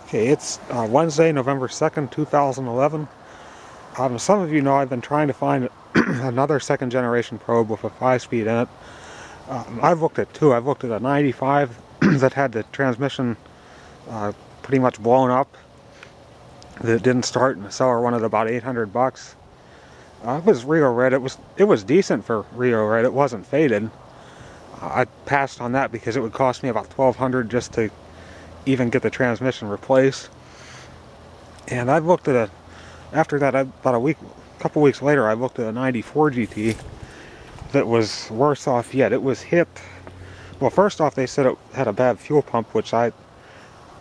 Okay, it's Wednesday, November 2nd, 2011. Some of you know I've been trying to find another second generation probe with a 5-speed in it. I've looked at two. I've looked at a 95 that had the transmission pretty much blown up, that didn't start, and the seller wanted about 800 bucks. It was Rio Red. It was decent for Rio Red. It wasn't faded. I passed on that because it would cost me about $1,200 just to even get the transmission replaced. And I've looked at after that, about a couple weeks later, I looked at a 94 GT that was worse off yet. It was hit. Well, first off, they said it had a bad fuel pump, which I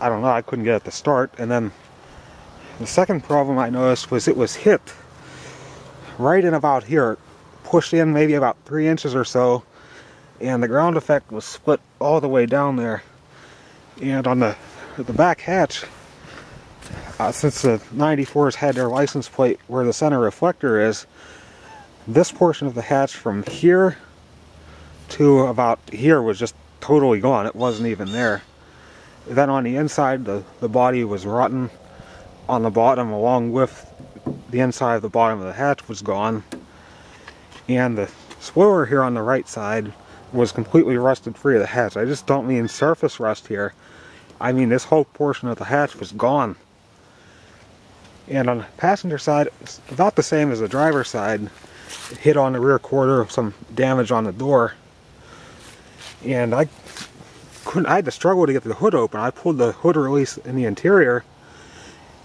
don't know, I couldn't get it to start. And then the second problem I noticed was it was hit right in about here, pushed in maybe about 3 inches or so, and the ground effect was split all the way down there. And on the back hatch, since the 94s had their license plate where the center reflector is, this portion of the hatch from here to about here was just totally gone. It wasn't even there. Then on the inside, the body was rotten on the bottom, along with the inside of the bottom of the hatch was gone. And the spoiler here on the right side was completely rusted free of the hatch. I just don't mean surface rust here. I mean this whole portion of the hatch was gone. And on the passenger side, it's about the same as the driver's side. It hit on the rear quarter, some damage on the door. And I had to struggle to get the hood open. I pulled the hood release in the interior,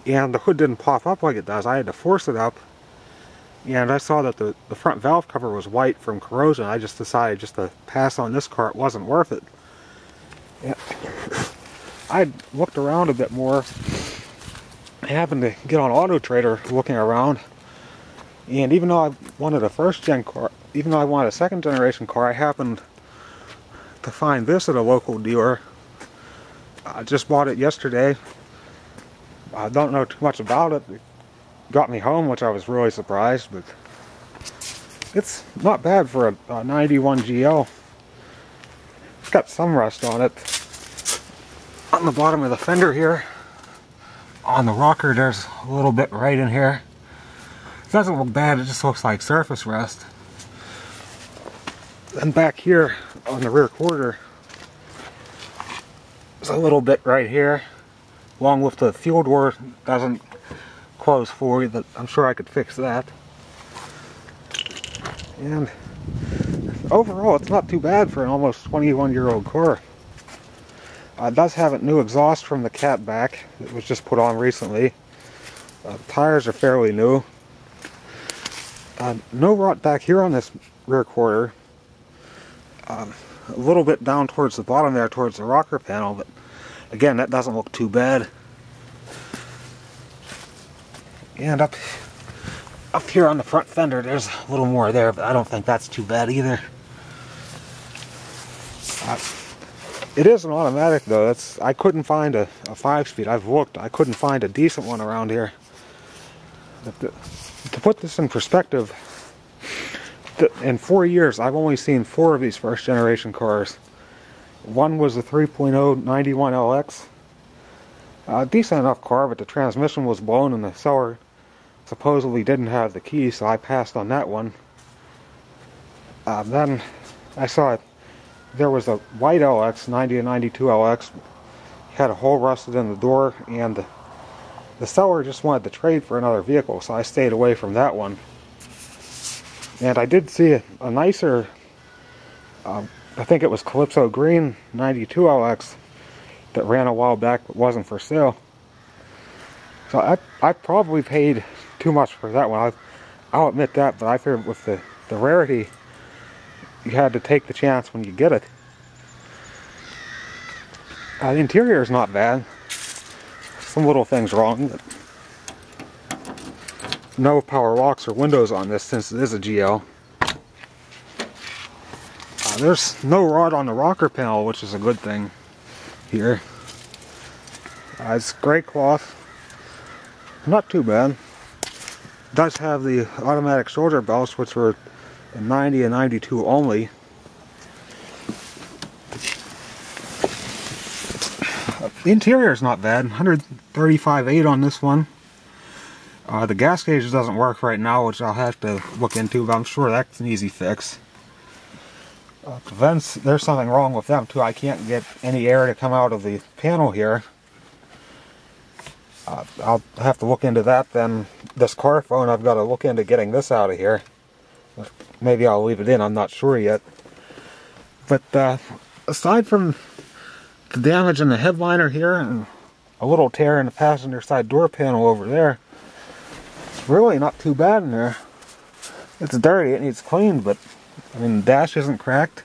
and the hood didn't pop up like it does. I had to force it up. And I saw that the front valve cover was white from corrosion. I just decided just to pass on this car. It wasn't worth it. And I looked around a bit more. I happened to get on Auto Trader looking around. And even though I wanted a first-gen car, even though I wanted a second-generation car, I happened to find this at a local dealer. I just bought it yesterday. I don't know too much about it. It got me home, which I was really surprised, but it's not bad for a 91 GL. It's got some rust on it. On the bottom of the fender here, on the rocker, there's a little bit right in here. It doesn't look bad, it just looks like surface rust. And back here on the rear quarter, there's a little bit right here, along with the fuel door doesn't close fully, but I'm sure I could fix that. And overall, it's not too bad for an almost 21-year-old car. It does have a new exhaust from the cat back. It was just put on recently. The tires are fairly new. No rot back here on this rear quarter. A little bit down towards the bottom there, towards the rocker panel, but again, that doesn't look too bad. And up here on the front fender, there's a little more there, but I don't think that's too bad either. It is an automatic though. I couldn't find a 5-speed. I've looked. I couldn't find a decent one around here. To put this in perspective, in 4 years, I've only seen 4 of these first generation cars. One was a 3.0 91 LX. A decent enough car, but the transmission was blown and the seller supposedly didn't have the key, so I passed on that one. Then I saw there was a white LX, 90 and 92 LX, had a hole rusted in the door, and the seller just wanted to trade for another vehicle, so I stayed away from that one. And I did see a nicer, I think it was Calypso Green 92 LX that ran a while back but wasn't for sale. So I probably paid too much for that one. I'll admit that, but I figured with the rarity, you had to take the chance when you get it. The interior is not bad. Some little things wrong, but no power locks or windows on this since it is a GL. There's no rod on the rocker panel, which is a good thing here. It's gray cloth. Not too bad. It does have the automatic shoulder belts, which were 90 and 92 only. The interior is not bad. 135.8 on this one. The gas gauge doesn't work right now, which I'll have to look into, but I'm sure that's an easy fix. The vents, there's something wrong with them too. I can't get any air to come out of the panel here. I'll have to look into that. Then this car phone, I've got to look into getting this out of here. Maybe I'll leave it in, I'm not sure yet. But aside from the damage in the headliner here and a little tear in the passenger side door panel over there, it's really not too bad in there. It's dirty, it needs cleaned, but I mean, the dash isn't cracked.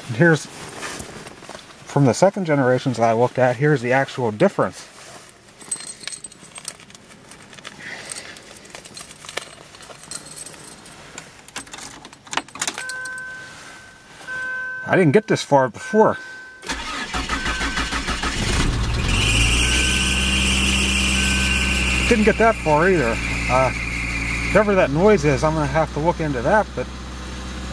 And here's, from the second generations I looked at, here's the actual difference. I didn't get this far before. Didn't get that far either. Whatever that noise is, I'm going to have to look into that, but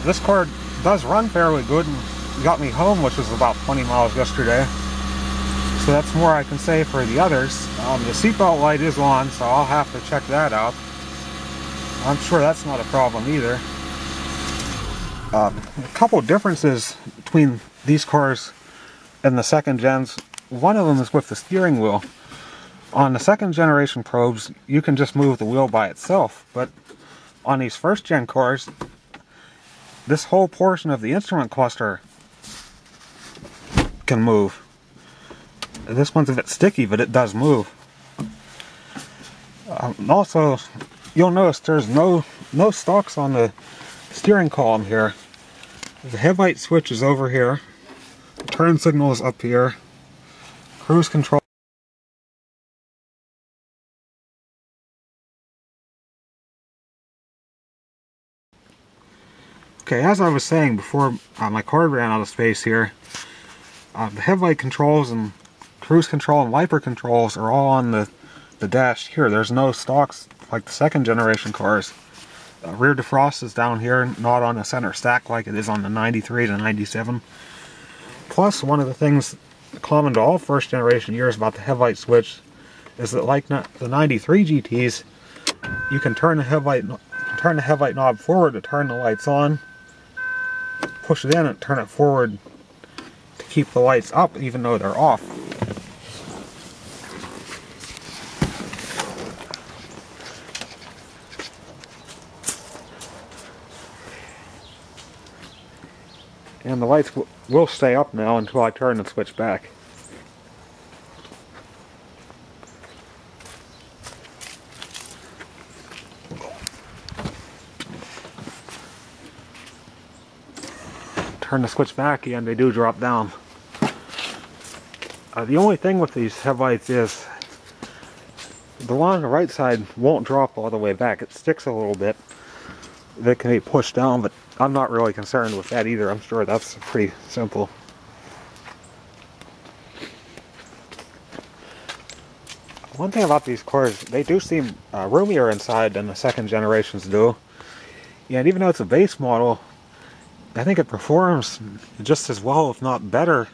this car does run fairly good and got me home, which was about 20 miles yesterday. So that's more I can say for the others. The seatbelt light is on, so I'll have to check that out. I'm sure that's not a problem either. A couple differences between these cars and the second gens. One of them is with the steering wheel. On the second generation probes, you can just move the wheel by itself, but on these first gen cars, this whole portion of the instrument cluster can move. This one's a bit sticky, but it does move. Also, you'll notice there's no stalks on the steering column here. The headlight switch is over here. The turn signal is up here. Cruise control. Okay, as I was saying before my card ran out of space here, the headlight controls and cruise control and wiper controls are all on the dash here. There's no stalks like the second generation cars. Rear defrost is down here, not on the center stack like it is on the 93 to 97. Plus, one of the things common to all first generation years about the headlight switch is that, like the 93 GTs, you can turn the headlight knob forward to turn the lights on, push it in and turn it forward to keep the lights up even though they're off. And the lights will stay up now until I turn and switch back. Turn the switch back and they do drop down. The only thing with these headlights is the one on the right side won't drop all the way back. It sticks a little bit. That can be pushed down, but I'm not really concerned with that either. I'm sure that's pretty simple. One thing about these cars, they do seem roomier inside than the second generations do. And even though it's a base model, I think it performs just as well, if not better,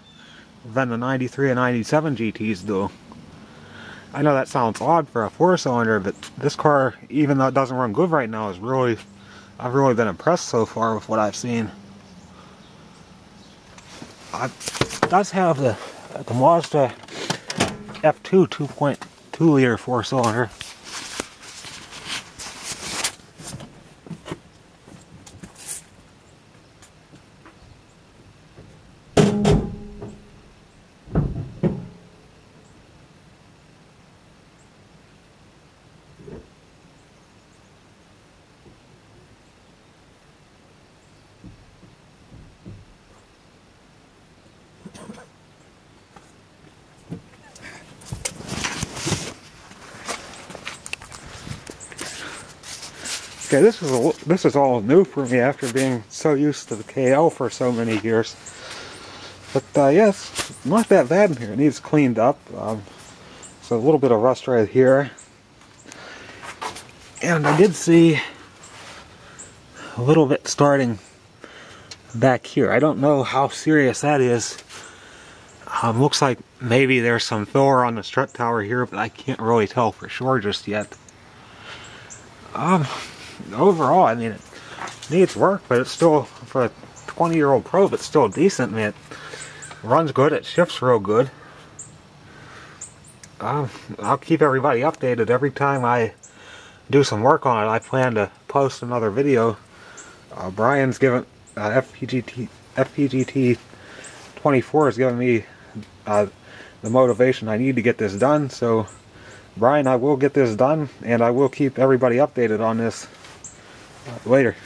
than the 93 and 97 GTs do. I know that sounds odd for a 4-cylinder, but this car, even though it doesn't run good right now, is really, I've really been impressed so far with what I've seen. It does have the Mazda F2 2.2 liter 4-cylinder. Okay, this is all new for me after being so used to the KL for so many years. But yes, not that bad in here. It needs cleaned up. So a little bit of rust right here. And I did see a little bit starting back here. I don't know how serious that is. Looks like maybe there's some filler on the strut tower here, but I can't really tell for sure just yet. Overall, I mean, it needs work, but it's still, for a 20-year-old probe, it's still decent. I mean, it runs good, it shifts real good. I'll keep everybody updated every time I do some work on it. I plan to post another video. Brian's given FPGT 24 is giving me the motivation I need to get this done. So, Brian, I will get this done, and I will keep everybody updated on this later.